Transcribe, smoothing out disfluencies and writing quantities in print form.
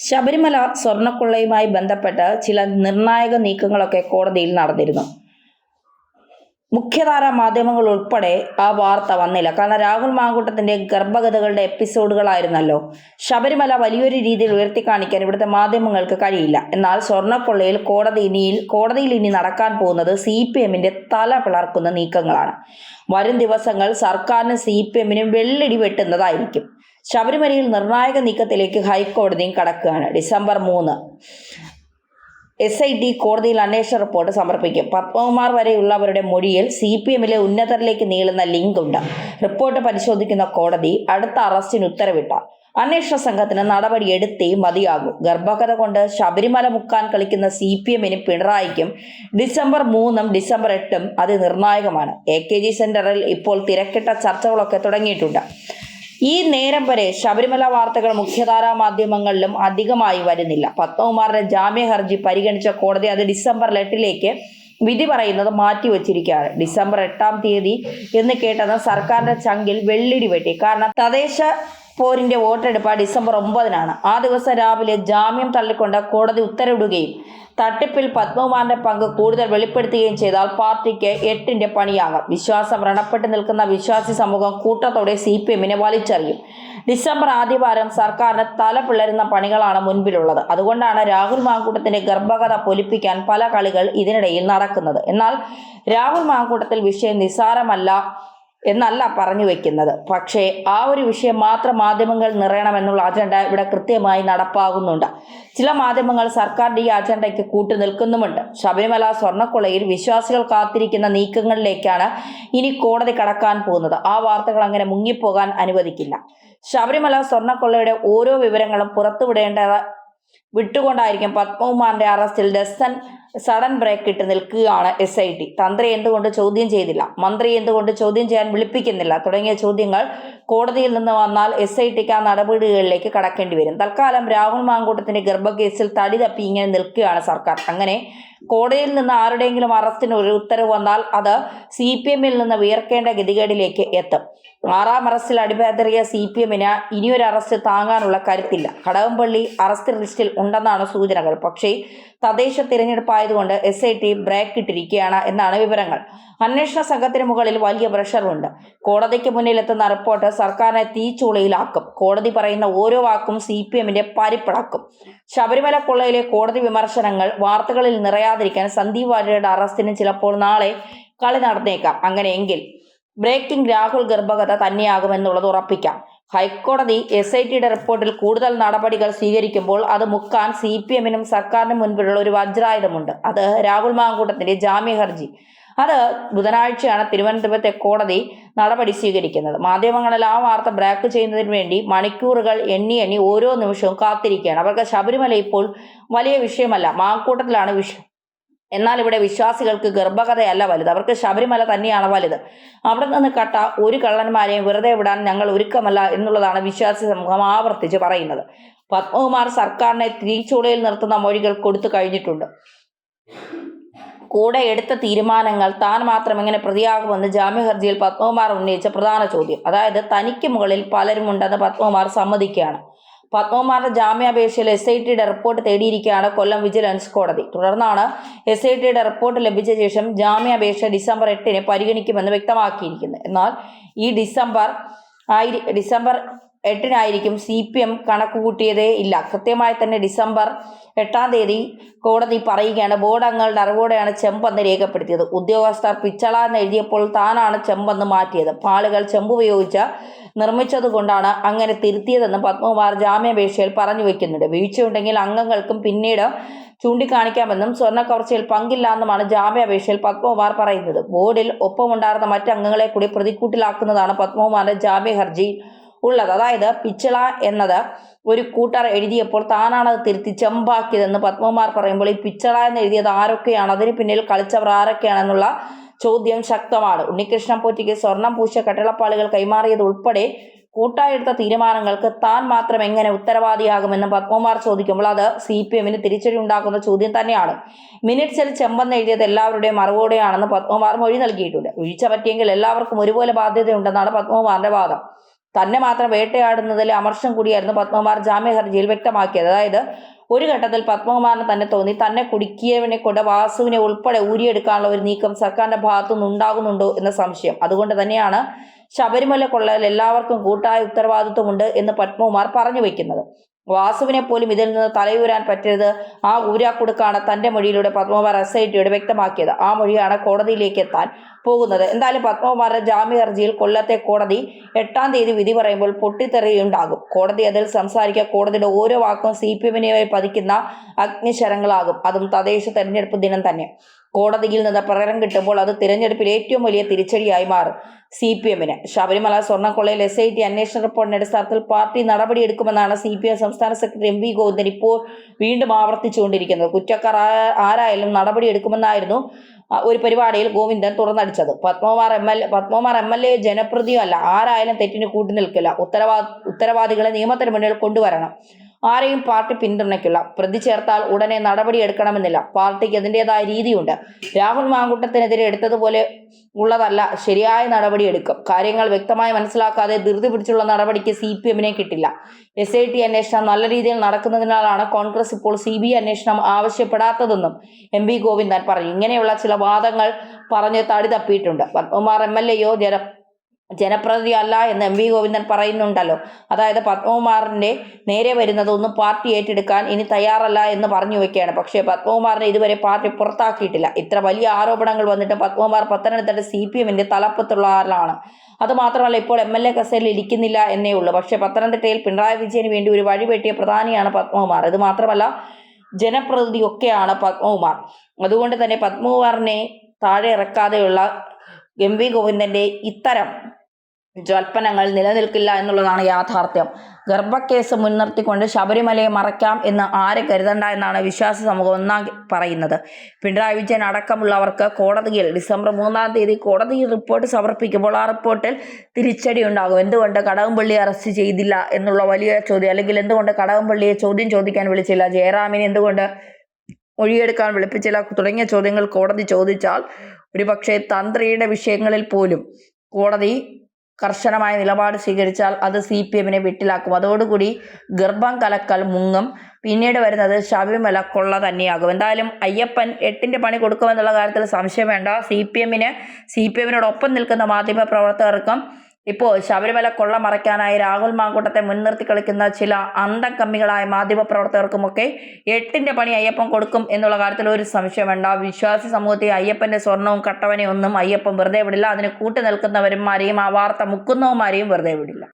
ശബരിമല സ്വർണ്ണക്കൊള്ളയുമായി ബന്ധപ്പെട്ട് ചില നിർണായക നീക്കങ്ങളൊക്കെ കോടതിയിൽ നടന്നിരുന്നു. മുഖ്യധാരാ മാധ്യമങ്ങൾ ഉൾപ്പെടെ ആ വാർത്ത വന്നില്ല. കാരണം രാഹുൽ മാങ്കൂട്ടത്തിന്റെ ഗർഭകഥകളുടെ എപ്പിസോഡുകളായിരുന്നല്ലോ. ശബരിമല വലിയൊരു രീതിയിൽ ഉയർത്തിക്കാണിക്കാൻ ഇവിടുത്തെ മാധ്യമങ്ങൾക്ക് കഴിയില്ല. എന്നാൽ സ്വർണ്ണക്കൊള്ളയിൽ കോടതിയിൽ ഇനി നടക്കാൻ പോകുന്നത് CPM-ന്റെ തല പിളർക്കുന്ന നീക്കങ്ങളാണ്. വരും ദിവസങ്ങൾ സർക്കാരിനും CPM-നും വെള്ളിടി വെട്ടുന്നതായിരിക്കും. ശബരിമലയിൽ നിർണായക നീക്കത്തിലേക്ക് ഹൈക്കോടതിയും കടക്കുകയാണ്. ഡിസംബർ 3 SIT കോടതിയിൽ അന്വേഷണ റിപ്പോർട്ട് സമർപ്പിക്കും. പത്മകുമാർ വരെയുള്ളവരുടെ മൊഴിയിൽ CPM-ലെ ഉന്നതരിലേക്ക് നീളുന്ന ലിങ്ക് ഉണ്ട്. റിപ്പോർട്ട് പരിശോധിക്കുന്ന കോടതി അടുത്ത അറസ്റ്റിന് ഉത്തരവിട്ട അന്വേഷണ സംഘത്തിന് നടപടി എടുത്തേ മതിയാകും. ഗർഭകഥ കൊണ്ട് ശബരിമല മുക്കാൻ കളിക്കുന്ന CPM-നും പിണറായിക്കും ഡിസംബർ 3 ഡിസംബർ 8 അതിനിർണായകമാണ്. AKG സെന്ററിൽ ഇപ്പോൾ തിരക്കിട്ട ചർച്ചകളൊക്കെ തുടങ്ങിയിട്ടുണ്ട്. ഈ നേരം വരെ ശബരിമല വാർത്തകൾ മുഖ്യധാരാ മാധ്യമങ്ങളിലും അധികമായി വരുന്നില്ല. പത്മകുമാറിന്റെ ജാമ്യ ഹർജി പരിഗണിച്ച കോടതി അത് ഡിസംബർ 8 വിധി പറയുന്നത് മാറ്റിവെച്ചിരിക്കുകയാണ്. ഡിസംബർ 8 എന്ന് കേട്ടത് സർക്കാരിന്റെ ചങ്കിൽ വെള്ളിടി വെട്ടി. കാരണം തദ്ദേശ പോരിന്റെ വോട്ടെടുപ്പ് ഡിസംബർ 9 ആ ദിവസം രാവിലെ ജാമ്യം തള്ളിക്കൊണ്ട് കോടതി ഉത്തരവിടുകയും തട്ടിപ്പിൽ പത്മകുമാറിന്റെ പങ്ക് കൂടുതൽ വെളിപ്പെടുത്തുകയും ചെയ്താൽ പാർട്ടിക്ക് 8ന്റെ പണിയാകാം. വിശ്വാസം വ്രണപ്പെട്ട് നിൽക്കുന്ന വിശ്വാസി സമൂഹം കൂട്ടത്തോടെ CPM-നെ വലിച്ചെറിയും. ഡിസംബർ ആദ്യവാരം സർക്കാരിന് തല പിളരുന്ന പണികളാണ് മുൻപിലുള്ളത്. അതുകൊണ്ടാണ് രാഹുൽ മാങ്കൂട്ടത്തിന്റെ ഗർഭകഥ പൊലിപ്പിക്കാൻ പല കളികൾ ഇതിനിടയിൽ നടക്കുന്നത്. എന്നാൽ രാഹുൽ മാങ്കൂട്ടത്തിൽ വിഷയം നിസ്സാരമല്ല എന്നല്ല പറഞ്ഞു വെക്കുന്നത്. പക്ഷേ ആ ഒരു വിഷയം മാത്രം മാധ്യമങ്ങൾ നിറയണമെന്നുള്ള അജണ്ട ഇവിടെ കൃത്യമായി നടപ്പാകുന്നുണ്ട്. ചില മാധ്യമങ്ങൾ സർക്കാരിന്റെ ഈ അജണ്ടയ്ക്ക് കൂട്ടുനിൽക്കുന്നുമുണ്ട്. ശബരിമല സ്വർണ്ണക്കൊള്ളയിൽ വിശ്വാസികൾ കാത്തിരിക്കുന്ന നീക്കങ്ങളിലേക്കാണ് ഇനി കോടതി കടക്കാൻ പോകുന്നത്. ആ വാർത്തകൾ അങ്ങനെ മുങ്ങിപ്പോകാൻ അനുവദിക്കില്ല. ശബരിമല സ്വർണ്ണക്കൊള്ളയുടെ ഓരോ വിവരങ്ങളും വിട്ടുകൊണ്ടായിരിക്കും പത്മകുമാറിന്റെ അറസ്റ്റിൽ സഡൻ ബ്രേക്ക് ഇട്ട് നിൽക്കുകയാണ് SIT. തന്ത്രി എന്തുകൊണ്ട് ചോദ്യം ചെയ്തില്ല, മന്ത്രി എന്തുകൊണ്ട് ചോദ്യം ചെയ്യാൻ വിളിപ്പിക്കുന്നില്ല തുടങ്ങിയ ചോദ്യങ്ങൾ കോടതിയിൽ നിന്ന് വന്നാൽ SITക്ക് ആ നടപടികളിലേക്ക് കടക്കേണ്ടി വരും. തൽക്കാലം രാഹുൽ മാങ്കൂട്ടത്തിന്റെ ഗർഭകേസിൽ തടി തപ്പി ഇങ്ങനെ നിൽക്കുകയാണ് സർക്കാർ. അങ്ങനെ കോടതിയിൽ നിന്ന് ആരുടെയെങ്കിലും അറസ്റ്റിന് ഒരു ഉത്തരവ് വന്നാൽ അത് CPM-ൽ നിന്ന് ഉയർക്കേണ്ട ഗതികേടിലേക്ക് എത്തും. 6ാം അറസ്റ്റിൽ അടിപതറിയ CPM-ന് ഇനിയൊരു അറസ്റ്റ് താങ്ങാനുള്ള കരുത്തില്ല. കടകംപള്ളി അറസ്റ്റ് ലിസ്റ്റിൽ ഉണ്ടെന്നാണ് സൂചനകൾ. പക്ഷേ തദ്ദേശ തിരഞ്ഞെടുപ്പായതുകൊണ്ട് SIT ബ്രേക്ക് ഇട്ടിരിക്കുകയാണ് എന്നാണ് വിവരങ്ങൾ. അന്വേഷണ സംഘത്തിന് മുകളിൽ വലിയ പ്രഷറുണ്ട്. കോടതിക്ക് മുന്നിലെത്തുന്ന റിപ്പോർട്ട് സർക്കാരിനെ തീച്ചൂളയിലാക്കും. കോടതി പറയുന്ന ഓരോ വാക്കും CPM-ന്റെ പരിപ്പിളക്കും. ശബരിമല കൊള്ളയിലെ കോടതി വിമർശനങ്ങൾ വാർത്തകളിൽ നിറയാതിരിക്കാൻ സന്ദീപ് വാര്യരുടെ അറസ്റ്റിന് ചിലപ്പോൾ നാളെ കളി നടന്നേക്കാം. അങ്ങനെയെങ്കിൽ ബ്രേക്കിംഗ് രാഹുൽ ഗർഭകഥ തന്നെയാകുമെന്നുള്ളത് ഉറപ്പിക്കാം. ഹൈക്കോടതി SITയുടെ റിപ്പോർട്ടിൽ കൂടുതൽ നടപടികൾ സ്വീകരിക്കുമ്പോൾ അത് മുക്കാൻ CPM-നും സർക്കാരിനും മുൻപിലുള്ള ഒരു വജ്രായുധമുണ്ട്. അത് രാഹുൽ മാങ്കൂട്ടത്തിന്റെ ജാമ്യ ഹർജി. അത് ബുധനാഴ്ചയാണ് തിരുവനന്തപുരത്തെ കോടതി നടപടി സ്വീകരിക്കുന്നത്. മാധ്യമങ്ങളിൽ ആ വാർത്ത ബ്രേക്ക് ചെയ്യുന്നതിന് വേണ്ടി മണിക്കൂറുകൾ എണ്ണി ഓരോ നിമിഷവും കാത്തിരിക്കുകയാണ്. അവർക്ക് ശബരിമല ഇപ്പോൾ വലിയ വിഷയമല്ല, മാങ്കൂട്ടത്തിലാണ് വിഷയം. എന്നാൽ ഇവിടെ വിശ്വാസികൾക്ക് ഗർഭകഥയല്ല വലുത്, അവർക്ക് ശബരിമല തന്നെയാണ് വലുത്. അവിടെ നിന്ന് കട്ട ഒരു കള്ളന്മാരെയും വെറുതെ വിടാൻ ഞങ്ങൾ ഒരുക്കമല്ല എന്നുള്ളതാണ് വിശ്വാസി സമൂഹം ആവർത്തിച്ച് പറയുന്നത്. പത്മകുമാർ സർക്കാരിനെ തിരിച്ചൂളയിൽ നിർത്തുന്ന മൊഴികൾ കൊടുത്തു കഴിഞ്ഞിട്ടുണ്ട്. കൂടെ എടുത്ത തീരുമാനങ്ങൾ താൻ മാത്രം എങ്ങനെ പ്രതിയാകുമെന്ന് ജാമ്യ ഹർജിയിൽ പത്മകുമാർ ഉന്നയിച്ച പ്രധാന ചോദ്യം. അതായത് തനിക്ക് മുകളിൽ പലരുമുണ്ടെന്ന് പത്മകുമാർ സമ്മതിക്കുകയാണ്. പത്മകുമാറിന്റെ ജാമ്യാപേക്ഷയിൽ SITയുടെ റിപ്പോർട്ട് തേടിയിരിക്കുകയാണ് കൊല്ലം വിജിലൻസ് കോടതി. തുടർന്നാണ് SITയുടെ റിപ്പോർട്ട് ലഭിച്ച ശേഷം ജാമ്യാപേക്ഷ ഡിസംബർ 8 പരിഗണിക്കുമെന്ന് വ്യക്തമാക്കിയിരിക്കുന്നത്. എന്നാൽ ഈ ഡിസംബർ 8 CPM കണക്കുകൂട്ടിയതേ ഇല്ല. കൃത്യമായി തന്നെ ഡിസംബർ 8 കോടതി പറയുകയാണ്, ബോർഡ് അംഗങ്ങളുടെ അറിവോടെയാണ് ചെമ്പെന്ന് രേഖപ്പെടുത്തിയത്. ഉദ്യോഗസ്ഥർ പിച്ചള എന്ന് എഴുതിയപ്പോൾ താനാണ് ചെമ്പെന്ന് മാറ്റിയത്. പാളുകൾ ചെമ്പുപയോഗിച്ച് നിർമ്മിച്ചതുകൊണ്ടാണ് അങ്ങനെ തിരുത്തിയതെന്ന് പത്മകുമാർ ജാമ്യാപേക്ഷയിൽ പറഞ്ഞു വയ്ക്കുന്നുണ്ട്. വീഴ്ചയുണ്ടെങ്കിൽ അംഗങ്ങൾക്കും പിന്നീട് ചൂണ്ടിക്കാണിക്കാമെന്നും സ്വർണ്ണക്കവർച്ചയിൽ പങ്കില്ല എന്നുമാണ് ജാമ്യാപേക്ഷയിൽ പത്മകുമാർ പറയുന്നത്. ബോർഡിൽ ഒപ്പമുണ്ടായിരുന്ന മറ്റ് അംഗങ്ങളെ കൂടി പ്രതിക്കൂട്ടിലാക്കുന്നതാണ് പത്മകുമാറിന്റെ ജാമ്യ ഹർജി ഉള്ളത്. അതായത് പിച്ചള എന്നത് ഒരു കൂട്ടർ എഴുതിയപ്പോൾ താനാണ് അത് തിരുത്തി ചെമ്പാക്കിയതെന്ന് പത്മകുമാർ പറയുമ്പോൾ ഈ പിച്ചള എന്ന് എഴുതിയത് ആരൊക്കെയാണ്, അതിന് പിന്നിൽ കളിച്ചവർ ആരൊക്കെയാണെന്നുള്ള ചോദ്യം ശക്തമാണ്. ഉണ്ണികൃഷ്ണൻ പോറ്റിക്ക് സ്വർണം പൂശിയ കട്ടിളപ്പാളികൾ കൈമാറിയത് ഉൾപ്പെടെ കൂട്ടായെടുത്ത തീരുമാനങ്ങൾക്ക് താൻ മാത്രം എങ്ങനെ ഉത്തരവാദിയാകുമെന്നും പത്മകുമാർ ചോദിക്കുമ്പോൾ അത് CPM-ന് തിരിച്ചടി ഉണ്ടാക്കുന്ന ചോദ്യം തന്നെയാണ്. മിനിറ്റ്സിൽ ചെമ്പെന്ന് എഴുതിയത് എല്ലാവരുടെയും അറിവോടെയാണെന്ന് പത്മകുമാർ മൊഴി നൽകിയിട്ടുണ്ട്. വീഴ്ച പറ്റിയെങ്കിൽ എല്ലാവർക്കും ഒരുപോലെ ബാധ്യതയുണ്ടെന്നാണ് പത്മകുമാറിന്റെ വാദം. തന്നെ മാത്രം വേട്ടയാടുന്നതിൽ അമർഷം കൂടിയായിരുന്നു പത്മകുമാർ ജാമ്യ ഹർജിയിൽ വ്യക്തമാക്കിയത്. അതായത് ഒരു ഘട്ടത്തിൽ പത്മകുമാറിന് തന്നെ തോന്നി തന്നെ കുടുക്കിയവനെ കൊണ്ട് വാസുവിനെ ഉൾപ്പെടെ ഊരിയെടുക്കാനുള്ള ഒരു നീക്കം സർക്കാരിന്റെ ഭാഗത്തുനിന്ന് ഉണ്ടാകുന്നുണ്ടോ എന്ന സംശയം. അതുകൊണ്ട് തന്നെയാണ് ശബരിമല കൊള്ളയിൽ എല്ലാവർക്കും കൂട്ടായ ഉത്തരവാദിത്വമുണ്ട് എന്ന് പത്മകുമാർ പറഞ്ഞു വെക്കുന്നത്. വാസുവിനെ പോലും ഇതിൽ നിന്ന് തലയൂരാൻ പറ്റരുത്. ആ ഊരാക്കുടുക്കാണ് തന്റെ മൊഴിയിലൂടെ പത്മകുമാർ SITയോട് വ്യക്തമാക്കിയത്. ആ മൊഴിയാണ് കോടതിയിലേക്ക് എത്താൻ പോകുന്നത്. എന്തായാലും പത്മകുമാറിന്റെ ജാമ്യ ഹർജിയിൽ കൊല്ലത്തെ കോടതി 8-ാം തീയതി വിധി പറയുമ്പോൾ പൊട്ടിത്തെറിയുണ്ടാകും. കോടതി അതിൽ സംസാരിക്കുക കോടതിയുടെ ഓരോ വാക്കും CPM-നെ പതിക്കുന്ന അഗ്നിശരങ്ങളാകും. അതും തദ്ദേശ തെരഞ്ഞെടുപ്പ് ദിനം തന്നെ. കോടതിയിൽ നിന്ന് പ്രകടനം കിട്ടുമ്പോൾ അത് തിരഞ്ഞെടുപ്പിൽ ഏറ്റവും വലിയ തിരിച്ചടിയായി മാറും CPM-ന്. ശബരിമല സ്വർണ്ണക്കൊള്ളയിൽ SIT അന്വേഷണ റിപ്പോർട്ടിന്റെ അടിസ്ഥാനത്തിൽ പാർട്ടി നടപടിയെടുക്കുമെന്നാണ് CPM സംസ്ഥാന സെക്രട്ടറി MV ഗോവിന്ദൻ ഇപ്പോൾ വീണ്ടും ആവർത്തിച്ചുകൊണ്ടിരിക്കുന്നത്. കുറ്റക്കാർ ആരായാലും നടപടിയെടുക്കുമെന്നായിരുന്നു ഒരു പരിപാടിയിൽ ഗോവിന്ദൻ തുറന്നടിച്ചത്. പത്മകുമാർ MLA ജനപ്രതിയോ അല്ല, ആരായാലും തെറ്റിന് കൂട്ടുനിൽക്കില്ല. ഉത്തരവാദികളെ നിയമത്തിന് മുന്നിൽ കൊണ്ടുവരണം. ആരെയും പാർട്ടി പിന്തുണയ്ക്കില്ല. പ്രതി ചേർത്താൽ ഉടനെ നടപടിയെടുക്കണമെന്നില്ല. പാർട്ടിക്ക് അതിൻ്റെതായ രീതിയുണ്ട്. രാഹുൽ മാങ്കൂട്ടത്തിനെതിരെ എടുത്തതുപോലെ ഉള്ളതല്ല, ശരിയായ നടപടിയെടുക്കും. കാര്യങ്ങൾ വ്യക്തമായി മനസ്സിലാക്കാതെ ധൃതി പിടിച്ചുള്ള നടപടിക്ക് CPM-നെ കിട്ടില്ല. SIT അന്വേഷണം നല്ല രീതിയിൽ നടക്കുന്നതിനാലാണ് കോൺഗ്രസ് ഇപ്പോൾ CBI അന്വേഷണം ആവശ്യപ്പെടാത്തതെന്നും MV ഗോവിന്ദൻ പറഞ്ഞു. ഇങ്ങനെയുള്ള ചില വാദങ്ങൾ പറഞ്ഞ് തടി തപ്പിയിട്ടുണ്ട്. പത്മകുമാർ MLAയോ ജനപ്രതിനിധി അല്ല എന്ന് MV ഗോവിന്ദൻ പറയുന്നുണ്ടല്ലോ. അതായത് പത്മകുമാറിന്റെ നേരെ വരുന്നതൊന്നും പാർട്ടി ഏറ്റെടുക്കാൻ ഇനി തയ്യാറല്ല എന്ന് പറഞ്ഞു വെക്കുകയാണ്. പക്ഷേ പത്മകുമാറിനെ ഇതുവരെ പാർട്ടി പുറത്താക്കിയിട്ടില്ല. ഇത്ര വലിയ ആരോപണങ്ങൾ വന്നിട്ട് പത്മകുമാർ പത്തനംതിട്ട CPM-ന്റെ തലപ്പത്തുള്ള ആളാണ്. അതുമാത്രമല്ല ഇപ്പോൾ MLA കസേരയിൽ ഇരിക്കുന്നില്ല എന്നേ ഉള്ളൂ. പക്ഷേ പത്തനംതിട്ടയിൽ പിണറായി വിജയന് വേണ്ടി ഒരു വഴിവെട്ടിയ പ്രധാനിയാണ് പത്മകുമാർ. ഇത് മാത്രമല്ല ജനപ്രതിനിധിയൊക്കെയാണ് പത്മകുമാർ. അതുകൊണ്ട് തന്നെ പത്മകുമാറിനെ താഴെ ഇറക്കാതെയുള്ള MV ഗോവിന്ദന്റെ ഇത്തരം ജൽപ്പനങ്ങൾ നിലനിൽക്കില്ല എന്നുള്ളതാണ് യാഥാർത്ഥ്യം. ഗർഭക്കേസ് മുൻനിർത്തിക്കൊണ്ട് ശബരിമലയെ മറയ്ക്കാം എന്ന് ആരും കരുതണ്ട എന്നാണ് വിശ്വാസി സമൂഹം ഒന്നാം പറയുന്നത്. പിണറായി വിജയൻ അടക്കമുള്ളവർക്ക് കോടതിയിൽ ഡിസംബർ 3-ാം തീയതി കോടതിയിൽ റിപ്പോർട്ട് സമർപ്പിക്കുമ്പോൾ ആ റിപ്പോർട്ടിൽ തിരിച്ചടി ഉണ്ടാകും. എന്തുകൊണ്ട് കടകംപള്ളി അറസ്റ്റ് ചെയ്തില്ല എന്നുള്ള വലിയ ചോദ്യം, അല്ലെങ്കിൽ എന്തുകൊണ്ട് കടകംപള്ളിയെ ചോദ്യം ചോദിക്കാൻ വിളിച്ചില്ല, ജയറാമിനെ എന്തുകൊണ്ട് മൊഴിയെടുക്കാൻ വിളിപ്പിച്ചില്ല തുടങ്ങിയ ചോദ്യങ്ങൾ കോടതി ചോദിച്ചാൽ ഒരുപക്ഷെ തന്ത്രിയുടെ വിഷയങ്ങളിൽ പോലും കോടതി കർശനമായ നിലപാട് സ്വീകരിച്ചാൽ അത് CPM-നെ വിട്ടിലാക്കും. അതോടുകൂടി ഗർഭം കലക്കൽ മുങ്ങും. പിന്നീട് വരുന്നത് ശബരിമല കൊള്ള തന്നെയാകും. എന്തായാലും അയ്യപ്പൻ 8-ന്റെ പണി കൊടുക്കുമെന്നുള്ള കാര്യത്തിൽ സംശയം വേണ്ട. CPM-നോടൊപ്പം നിൽക്കുന്ന മാധ്യമ പ്രവർത്തകർക്കും ഇപ്പോൾ ശബരിമല കൊള്ള മറയ്ക്കാനായി രാഹുൽ മാങ്കൂട്ടത്തെ മുൻനിർത്തി കളിക്കുന്ന ചില അന്തംകമ്മികളായ മാധ്യമ പ്രവർത്തകർക്കുമൊക്കെ 8-ന്റെ പണി അയ്യപ്പൻ കൊടുക്കും എന്നുള്ള കാര്യത്തിൽ ഒരു സംശയം വേണ്ട. വിശ്വാസി സമൂഹത്തെ അയ്യപ്പന്റെ സ്വർണവും കട്ടവനെയും ഒന്നും അയ്യപ്പൻ വെറുതെ വിടില്ല. അതിന് കൂട്ടു നിൽക്കുന്നവന്മാരെയും ആ വാർത്ത മുക്കുന്നവന്മാരെയും വെറുതെ വിടില്ല.